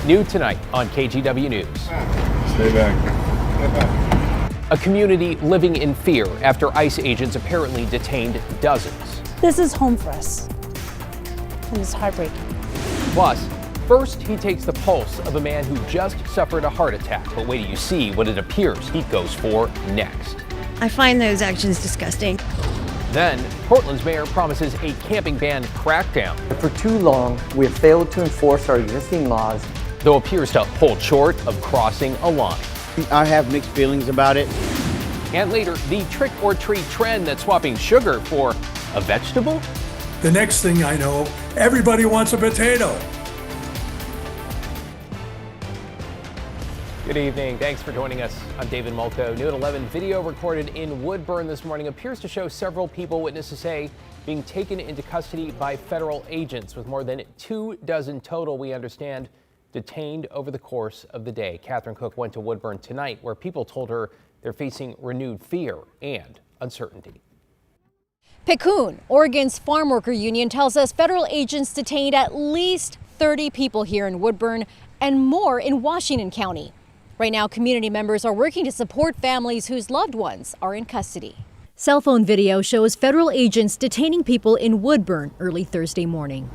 New tonight on KGW News. Stay back. A community living in fear after ICE agents apparently detained dozens. This is home for us, and it's heartbreaking. Plus, first he takes the pulse of a man who just suffered a heart attack. But wait till you see what it appears he goes for next. I find those actions disgusting. Then, Portland's mayor promises a camping ban crackdown, For too long, we have failed to enforce our existing laws. though appears to hold short of crossing a line. I have mixed feelings about it. And later, the trick or treat trend that's swapping sugar for a vegetable? The next thing I know, everybody wants a potato. Good evening. Thanks for joining us. I'm David Mulco. New at 11, video recorded in Woodburn this morning appears to show several people, witnesses say, being taken into custody by federal agents, with more than 24 total, we understand, detained over the course of the day. Catherine Cook went to Woodburn tonight, where people told her they're facing renewed fear and uncertainty. PICUN, Oregon's farm worker union, tells us federal agents detained at least 30 people here in Woodburn and more in Washington County. Right now, community members are working to support families whose loved ones are in custody. Cell phone video shows federal agents detaining people in Woodburn early Thursday morning.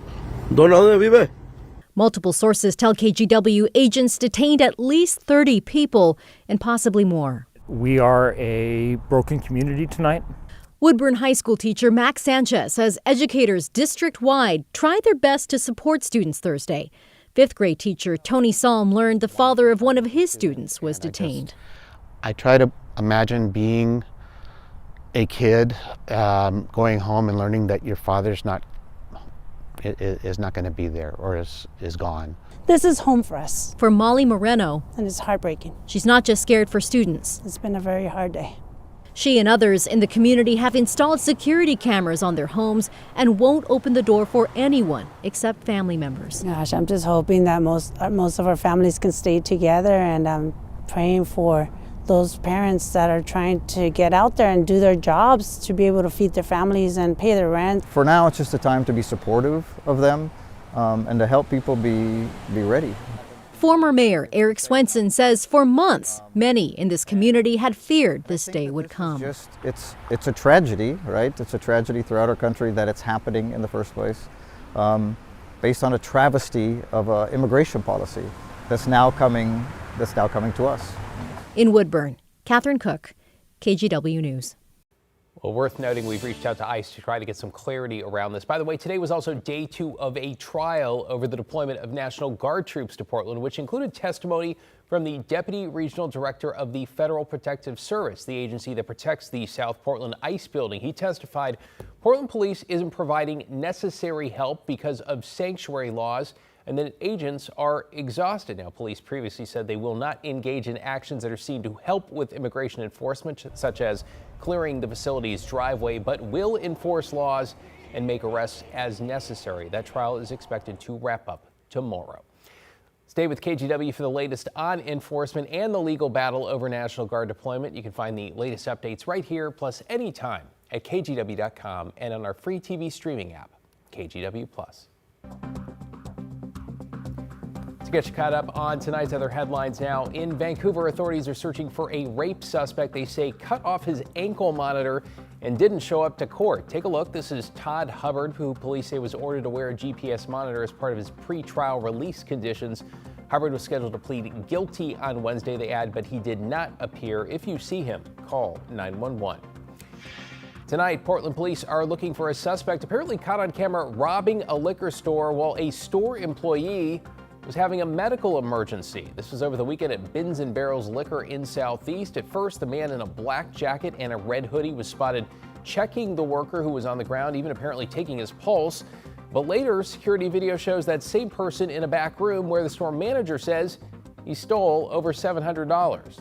¿Dónde vive? Multiple sources tell KGW agents detained at least 30 people and possibly more. We are a broken community tonight. Woodburn High School teacher Max Sanchez says educators district-wide tried their best to support students Thursday. Fifth grade teacher Tony Salm learned the father of one of his students was detained. I try to imagine being a kid going home and learning that your father's is not going to be there or is gone. This is home for us, For Molly Moreno, and it's heartbreaking. she's not just scared for students. It's been a very hard day. She and others in the community have installed security cameras on their homes and won't open the door for anyone except family members. Gosh, I'm just hoping that most of our families can stay together, and I'm praying for those parents that are trying to get out there and do their jobs to be able to feed their families and pay their rent. For now, it's just a time to be supportive of them and to help people be ready. Former Mayor Eric Swenson says for months, many in this community had feared this day would come. It's a tragedy, right? It's a tragedy throughout our country that it's happening in the first place, based on a travesty of an immigration policy that's now coming to us. In Woodburn, Catherine Cook, KGW News. Well, worth noting, we've reached out to ICE to try to get some clarity around this. By the way, today was also day 2 of a trial over the deployment of National Guard troops to Portland, which included testimony from the Deputy Regional Director of the Federal Protective Service, the agency that protects the South Portland ICE building. He testified Portland police isn't providing necessary help because of sanctuary laws, and that agents are exhausted. Now, police previously said they will not engage in actions that are seen to help with immigration enforcement, such as clearing the facility's driveway, but will enforce laws and make arrests as necessary. That trial is expected to wrap up tomorrow. Stay with KGW for the latest on enforcement and the legal battle over National Guard deployment. You can find the latest updates right here, plus anytime at KGW.com and on our free TV streaming app, KGW Plus. To get you caught up on tonight's other headlines now, in Vancouver, authorities are searching for a rape suspect they say cut off his ankle monitor and didn't show up to court. Take a look. This is Todd Hubbard, who police say was ordered to wear a GPS monitor as part of his pre-trial release conditions. Hubbard was scheduled to plead guilty on Wednesday, they add, but he did not appear. If you see him, call 911. Tonight, Portland police are looking for a suspect apparently caught on camera robbing a liquor store while a store employee was having a medical emergency. This was over the weekend at Bins and Barrels Liquor in Southeast. At first, the man in a black jacket and a red hoodie was spotted checking the worker who was on the ground, even apparently taking his pulse. But later, security video shows that same person in a back room where the store manager says he stole over $700.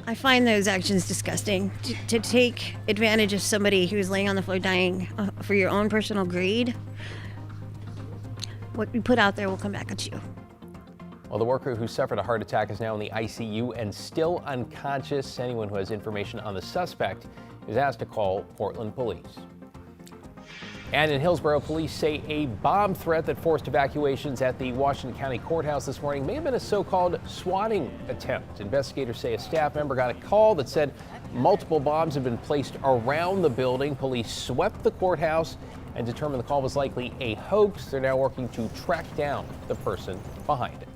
I find those actions disgusting. To take advantage of somebody who's laying on the floor dying for your own personal greed, what you put out there will come back at you. Well, the worker who suffered a heart attack is now in the ICU and still unconscious. Anyone who has information on the suspect is asked to call Portland police. And in Hillsborough, police say a bomb threat that forced evacuations at the Washington County Courthouse this morning may have been a so-called swatting attempt. Investigators say a staff member got a call that said multiple bombs had been placed around the building. Police swept the courthouse and determined the call was likely a hoax. They're now working to track down the person behind it.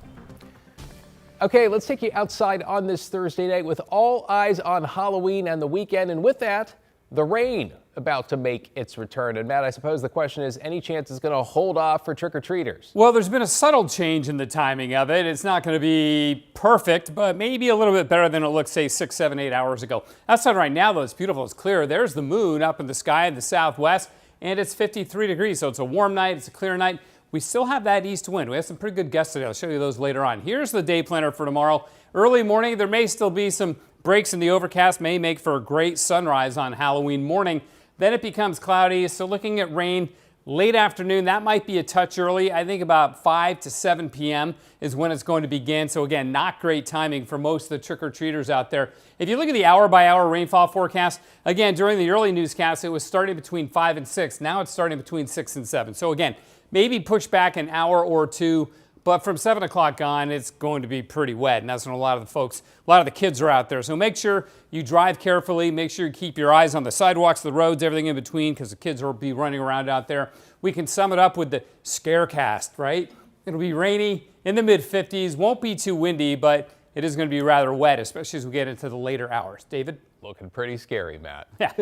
Okay, let's take you outside on this Thursday night with all eyes on Halloween and the weekend. And with that, the rain about to make its return. And Matt, I suppose the question is, any chance it's going to hold off for trick-or-treaters? Well, there's been a subtle change in the timing of it. It's not going to be perfect, but maybe a little bit better than it looked, say, 6, 7, 8 hours ago. Outside right now, though, it's beautiful. It's clear. There's the moon up in the sky in the southwest, and it's 53 degrees, so it's a warm night. It's a clear night. We still have that east wind. We have some pretty good gusts today. I'll show you those later on. Here's the day planner for tomorrow. Early morning, there may still be some breaks in the overcast, may make for a great sunrise on Halloween morning. Then it becomes cloudy, so looking at rain late afternoon. That might be a touch early. I think about 5 to 7 p.m. is when it's going to begin. So again, not great timing for most of the trick-or-treaters out there. If you look at the hour-by-hour rainfall forecast, again, during the early newscast, it was starting between 5 and 6. Now it's starting between 6 and 7. So again, maybe push back an hour or two. But from 7 o'clock on, it's going to be pretty wet, and that's when a lot of the kids are out there. So make sure you drive carefully. Make sure you keep your eyes on the sidewalks, the roads, everything in between, because the kids will be running around out there. We can sum it up with the scarecast, right? It'll be rainy in the mid-50s. Won't be too windy, but it is going to be rather wet, especially as we get into the later hours. David? Looking pretty scary, Matt. Yeah.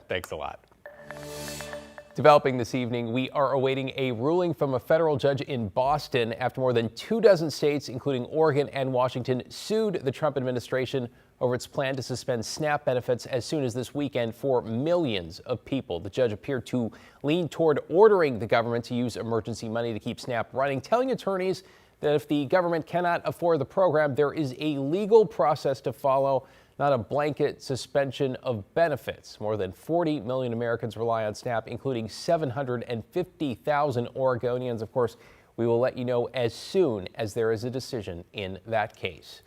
Thanks a lot. Developing this evening, we are awaiting a ruling from a federal judge in Boston after more than 24 states, including Oregon and Washington, sued the Trump administration over its plan to suspend SNAP benefits as soon as this weekend for millions of people. The judge appeared to lean toward ordering the government to use emergency money to keep SNAP running, telling attorneys that if the government cannot afford the program, there is a legal process to follow, not a blanket suspension of benefits. More than 40 million Americans rely on SNAP, including 750,000 Oregonians. Of course, we will let you know as soon as there is a decision in that case.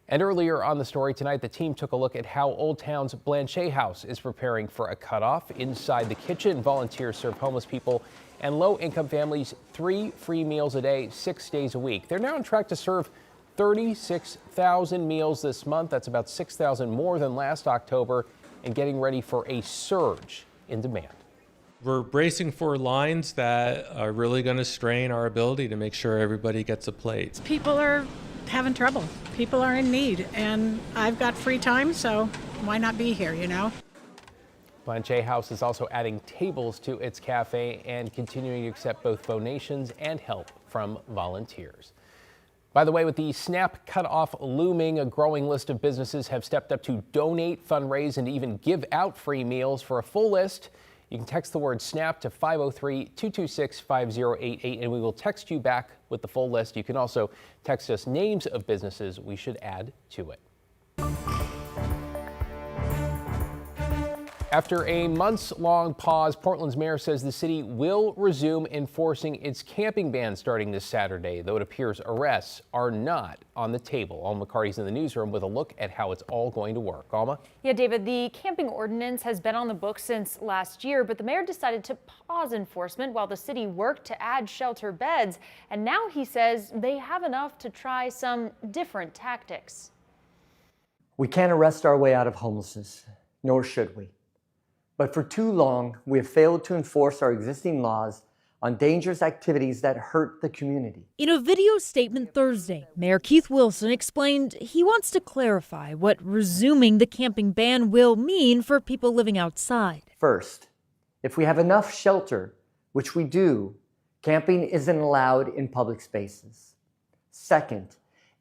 And earlier on the story tonight, the team took a look at how Old Town's Blanchet House is preparing for a cutoff. Inside the kitchen, volunteers serve homeless people and low-income families 3 free meals a day, 6 days a week. They're now on track to serve 36,000 meals this month. That's about 6,000 more than last October, and getting ready for a surge in demand. We're bracing for lines that are really going to strain our ability to make sure everybody gets a plate. People are having trouble. People are in need, and I've got free time, so why not be here, you know? Blanchet House is also adding tables to its cafe and continuing to accept both donations and help from volunteers. By the way, with the SNAP cutoff looming, a growing list of businesses have stepped up to donate, fundraise, and even give out free meals. For a full list, you can text the word SNAP to 503-226-5088, and we will text you back with the full list. You can also text us names of businesses we should add to it. After a months-long pause, Portland's mayor says the city will resume enforcing its camping ban starting this Saturday, though it appears arrests are not on the table. Alma McCarty's in the newsroom with a look at how it's all going to work. Alma? Yeah, David, the camping ordinance has been on the books since last year, but the mayor decided to pause enforcement while the city worked to add shelter beds. And now he says they have enough to try some different tactics. We can't arrest our way out of homelessness, nor should we. But for too long, we have failed to enforce our existing laws on dangerous activities that hurt the community. In a video statement Thursday, Mayor Keith Wilson explained he wants to clarify what resuming the camping ban will mean for people living outside. First, if we have enough shelter, which we do, camping isn't allowed in public spaces. Second,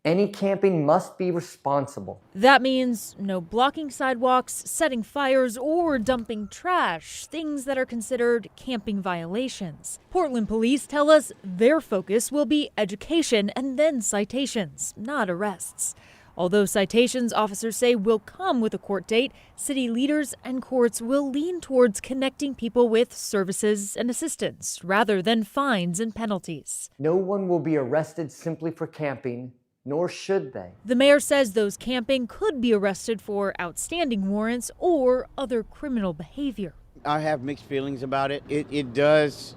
any camping must be responsible. That means no blocking sidewalks, setting fires, or dumping trash, things that are considered camping violations. Portland police tell us their focus will be education and then citations, not arrests. Although citations, officers say, will come with a court date, city leaders and courts will lean towards connecting people with services and assistance rather than fines and penalties. No one will be arrested simply for camping, nor should they. The mayor says those camping could be arrested for outstanding warrants or other criminal behavior. I have mixed feelings about it. It does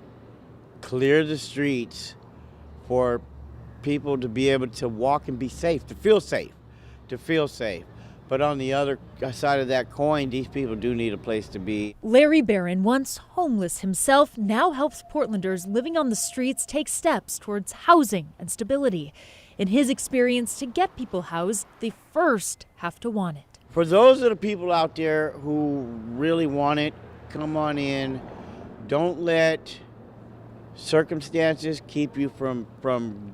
clear the streets for people to be able to walk and be safe, to feel safe. But on the other side of that coin, these people do need a place to be. Larry Barron, once homeless himself, now helps Portlanders living on the streets take steps towards housing and stability. In his experience, to get people housed, they first have to want it. For those of the people out there who really want it, come on in. Don't let circumstances keep you from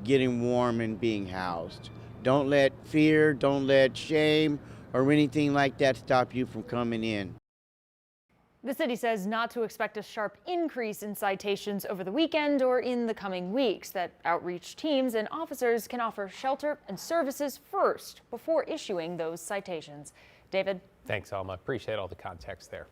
getting warm and being housed. Don't let fear, don't let shame or anything like that stop you from coming in. The city says not to expect a sharp increase in citations over the weekend or in the coming weeks, that outreach teams and officers can offer shelter and services first before issuing those citations. David? Thanks, Alma. Appreciate all the context there.